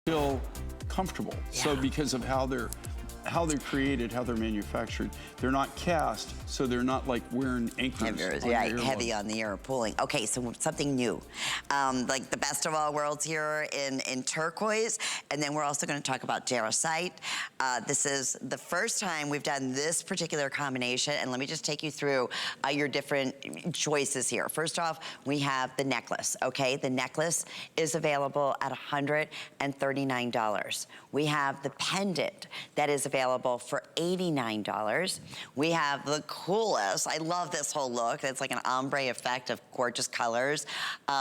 feel comfortable. Yeah. So because of how they're created, how they're manufactured, they're not cast, so they're not like wearing anchors. Heavy on the ear, pulling. Okay, so something new. Like the best of all worlds here in turquoise, and then we're also gonna talk about Jarosite. This is the first time we've done this particular combination, and let me just take you through your different choices here. First off, we have the necklace, okay? The necklace is available at $139. We have the pendant that is available for $89. We have the coolest, I love this whole look, it's like an ombre effect of gorgeous colors.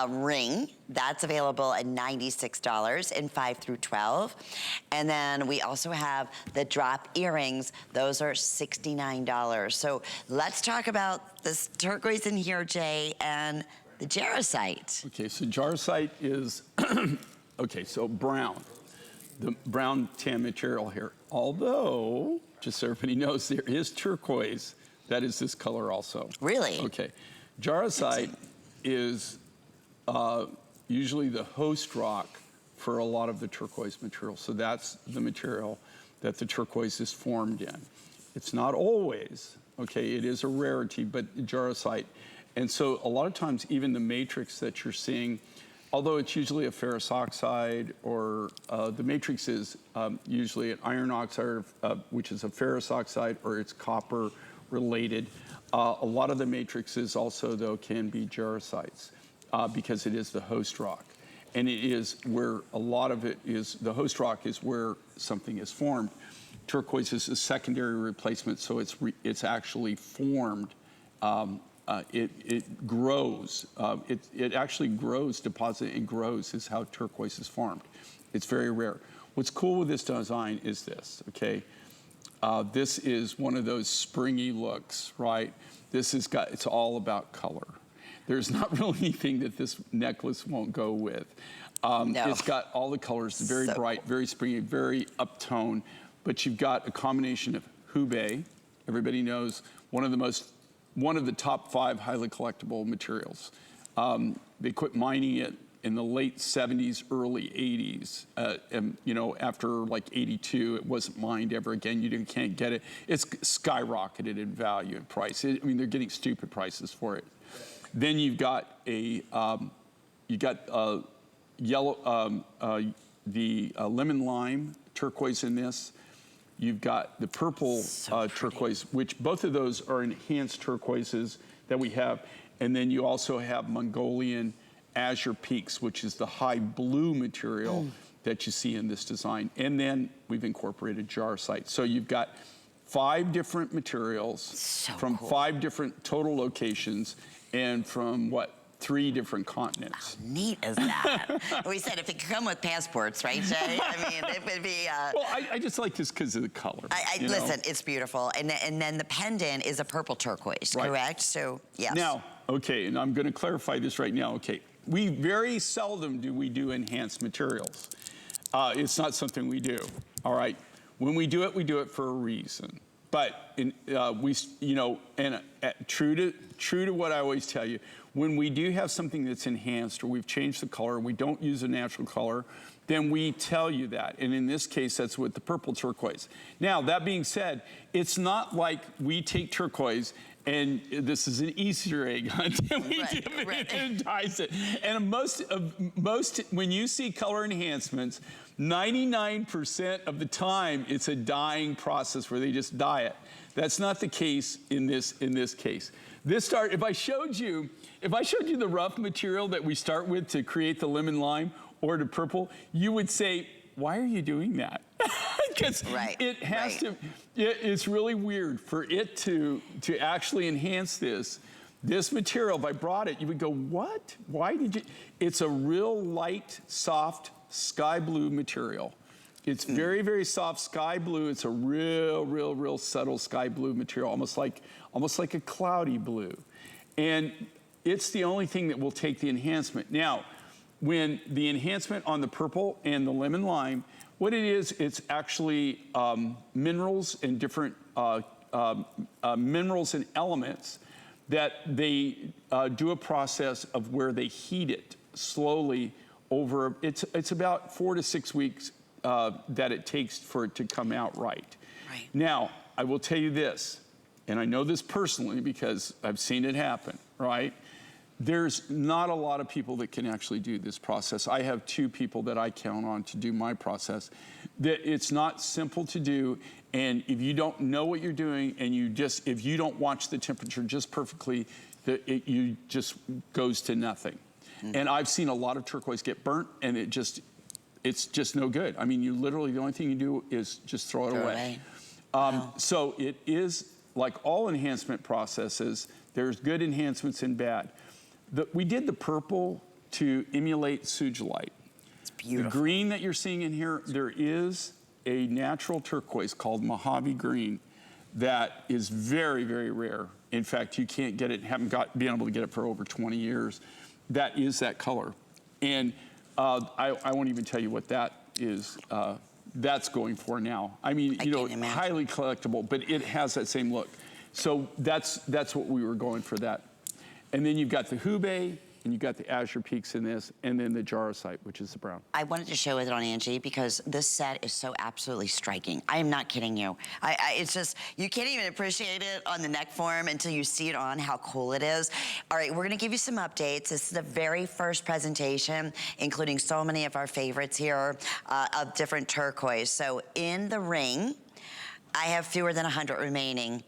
Ring, that's available at $96 in 5 through 12. And then we also have the drop earrings, those are $69. So let's talk about this turquoise in here, Jay, and the Jarosite. Okay, so Jarosite is, okay, so brown. The brown tan material here. Although, just so everybody knows, there is turquoise. That is this color also. Really? Okay. Jarosite is usually the host rock for a lot of the turquoise material. So that's the material that the turquoise is formed in. It's not always, okay, it is a rarity, but Jarosite. And so a lot of times, even the matrix that you're seeing, although it's usually a ferrous oxide, or the matrix is usually an iron oxide, which is a ferrous oxide, or it's copper related. A lot of the matrices also, though, can be jarosites because it is the host rock. And it is where a lot of it is, the host rock is where something is formed. Turquoise is a secondary replacement, so it's actually formed. It grows. It actually grows, deposit and grows is how turquoise is formed. It's very rare. What's cool with this design is this, okay? This is one of those springy looks, right? It's all about color. There's not really anything that this necklace won't go with. No. It's got all the colors, very So bright, very springy, very uptone, but you've got a combination of Hubei. Everybody knows one of the top 5 highly collectible materials. They quit mining it in the late 70s, early 80s. And, you know, after like 82, it wasn't mined ever again. You can't get it. It's skyrocketed in value and price. I mean, they're getting stupid prices for it. Then you've got LemonLime turquoise in this. You've got the purple turquoise, which both of those are enhanced turquoises that we have. And then you also have Mongolian Azure Peaks, which is the high blue material that you see in this design. And then we've incorporated Jarosite. So you've got 5 different materials from 5 different total locations and from 3 different continents. How neat is that? We said if it could come with passports, right, Jay? I mean, it would be... Well, I just like this because of the color. Listen, it's beautiful. And then the pendant is a purple turquoise, correct? So, yes. Now, okay, and I'm going to clarify this right now. Okay, we very seldom do enhanced materials. It's not something we do, all right? When we do it for a reason. But true to what I always tell you, when we do have something that's enhanced or we've changed the color, we don't use a natural color, then we tell you that. And in this case, that's with the purple turquoise. Now, that being said, it's not like we take turquoise and this is an Easter egg hunt, and we dip it and dice it. And most, when you see color enhancements, 99% of the time, it's a dyeing process where they just dye it. That's not the case in this case. If I showed you the rough material that we start with to create the LemonLime or the purple, you would say, why are you doing that? Because it has to, it's really weird for it to actually enhance this material. If I brought it, you would go, what? Why did you? It's a real light, soft, sky blue material. It's very, very soft sky blue. It's a real subtle sky blue material, almost like a cloudy blue. And it's the only thing that will take the enhancement. Now, when the enhancement on the purple and the LemonLime, what it is, it's actually minerals and different minerals and elements that they do a process of where they heat it slowly over, it's about 4 to 6 weeks that it takes for it to come out right. Right. Now, I will tell you this, and I know this personally because I've seen it happen, right? There's not a lot of people that can actually do this process. I have 2 people that I count on to do my process. That it's not simple to do, and if you don't know what you're doing, and if you don't watch the temperature just perfectly, you just goes to nothing. And I've seen a lot of turquoise get burnt, and it's just no good. I mean, you literally, the only thing you do is just throw it away. Wow. So it is, like all enhancement processes, there's good enhancements and bad. We did the purple to emulate sujolite. It's beautiful. The green that you're seeing in here, there is a natural turquoise called Mojave green that is very, very rare. In fact, you can't get it, haven't been able to get it for over 20 years. That is that color. And I won't even tell you what that is. That's going for now. I mean, you know, highly collectible, but it has that same look. So that's what we were going for that. And then you've got the Hubei, and you've got the Azure peaks in this, and then the Jarosite, which is the brown. I wanted to show it on Angie because this set is so absolutely striking. I am not kidding you. It's just, you can't even appreciate it on the neck form until you see it on, how cool it is. All right, we're gonna give you some updates. This is the very first presentation, including so many of our favorites here of different turquoise. So in the ring, I have fewer than 100 remaining.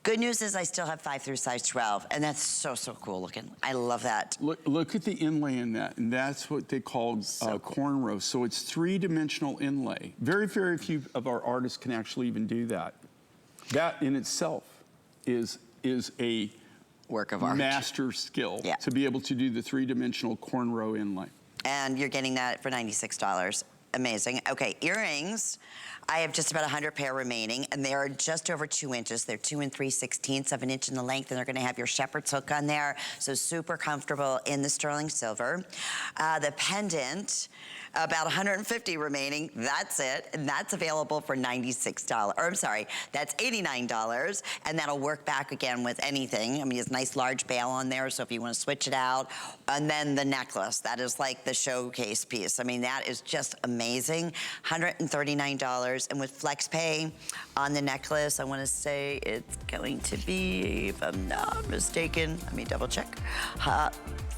Good news is I still have 5 through size 12, and that's so, so cool looking. I love that. Look at the inlay in that, and that's what they call cornrow. So it's 3-dimensional inlay. Very, very few of our artists can actually even do that. That in itself is a work of art. Master skill to be able to do the 3-dimensional cornrow inlay. And you're getting that for $96. Amazing. Okay, earrings. I have just about 100 pair remaining, and they are just over 2 inches. They're 2 3/16 of an inch in the length, and they're gonna have your shepherd's hook on there, so super comfortable in the sterling silver. The pendant, about 150 remaining, that's it, and that's available for $96, or I'm sorry, that's $89, and that'll work back again with anything. I mean, it's a nice large bail on there, so if you wanna switch it out. And then the necklace, that is like the showcase piece. I mean, that is just amazing, $139, and with flex pay on the necklace, I wanna say it's going to be, if I'm not mistaken, let me double check,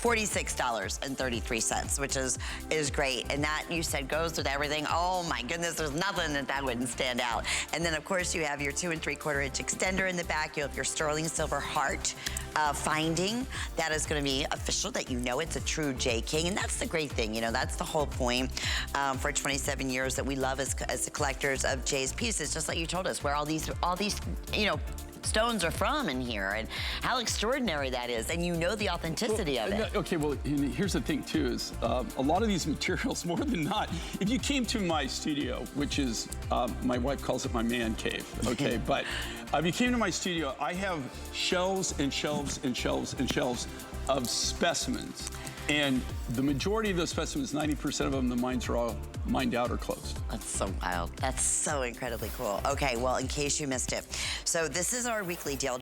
$46.33, which is great. And that, you said, goes with everything. Oh my goodness, there's nothing that wouldn't stand out. And then of course you have your 2 3/4 inch extender in the back. You have your sterling silver heart finding. That is gonna be official, that you know it's a true J. King. And that's the great thing, you know, that's the whole point for 27 years that we love as the collectors of J's pieces, just like you told us, where all these, you know, stones are from in here, and how extraordinary that is, and you know the authenticity of it. Okay, well, here's the thing too, is a lot of these materials, more than not, if you came to my studio, which is, my wife calls it my man cave, okay, but if you came to my studio, I have shelves and shelves and shelves and shelves of specimens. And the majority of those specimens, 90% of them, the mines are all mined out or closed. That's so wild. That's so incredibly cool. Okay, well, in case you missed it. So this is our weekly deal.